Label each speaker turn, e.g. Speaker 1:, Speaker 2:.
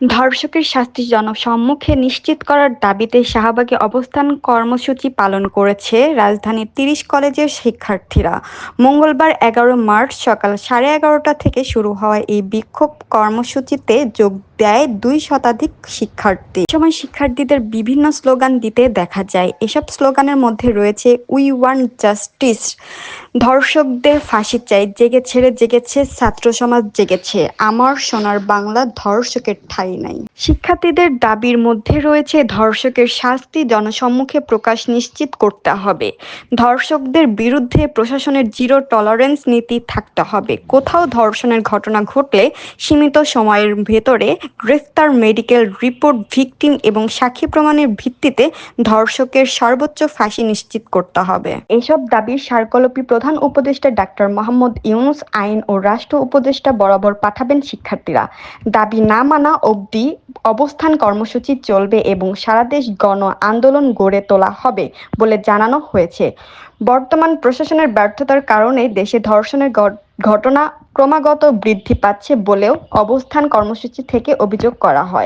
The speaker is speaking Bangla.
Speaker 1: ধর্ষকের শাস্তি জনসম্মুখে নিশ্চিত করার দাবিতে শাহবাগে অবস্থান কর্মসূচি পালন করেছে রাজধানীর ৩০ কলেজের শিক্ষার্থীরা। মঙ্গলবার ১১ মার্চ সকাল 11:30টা থেকে শুরু হওয়া এই বিক্ষোভ কর্মসূচিতে যোগ দেয় ২ শতাধিক শিক্ষার্থী। এ সময় শিক্ষার্থীদের বিভিন্ন স্লোগান দিতে দেখা যায়। এসব স্লোগানের মধ্যে রয়েছে উই ওয়ান্ট জাস্টিস, ধর্ষকদের ফাঁসি চাই, জেগেছে রে জেগেছে, ছাত্র সমাজ জেগেছে, আমার সোনার বাংলা, ধর্ষকের ঠাঁই নাই। শিক্ষার্থীদের দাবির মধ্যে রয়েছে ধর্ষকের শাস্তি জনসম্মুখে প্রকাশ নিশ্চিত করতে হবে, ধর্ষকদের বিরুদ্ধে প্রশাসনের জিরো টলারেন্স নীতি থাকতে হবে, কোথাও ধর্ষণের ঘটনা ঘটলে সীমিত সময়ের ভেতরে গ্রেফতার, মেডিকেল রিপোর্ট, ভিকটিম এবং সাক্ষী প্রমাণের ভিত্তিতে ধর্ষকের সর্বোচ্চ ফাঁসি নিশ্চিত করতে হবে। এসব দাবির স্মারকলিপি প্রধান উপদেষ্টা ডাক্তার মোহাম্মদ ইউনূস, আইন ও রাষ্ট্র উপদেষ্টা বরাবর পাঠাবেন শিক্ষার্থীরা। দাবি না মানা অবধি অবস্থান কর্মসূচি চলবে এবং সারা দেশ গণ আন্দোলন গড়ে তোলা হবে বলে জানানো হয়েছে। বর্তমান প্রশাসনের ব্যর্থতার কারণে দেশে ধর্ষণের ঘটনা ক্রমাগত বৃদ্ধি পাচ্ছে বলেও অবস্থান কর্মসূচি থেকে অভিযোগ করা হয়।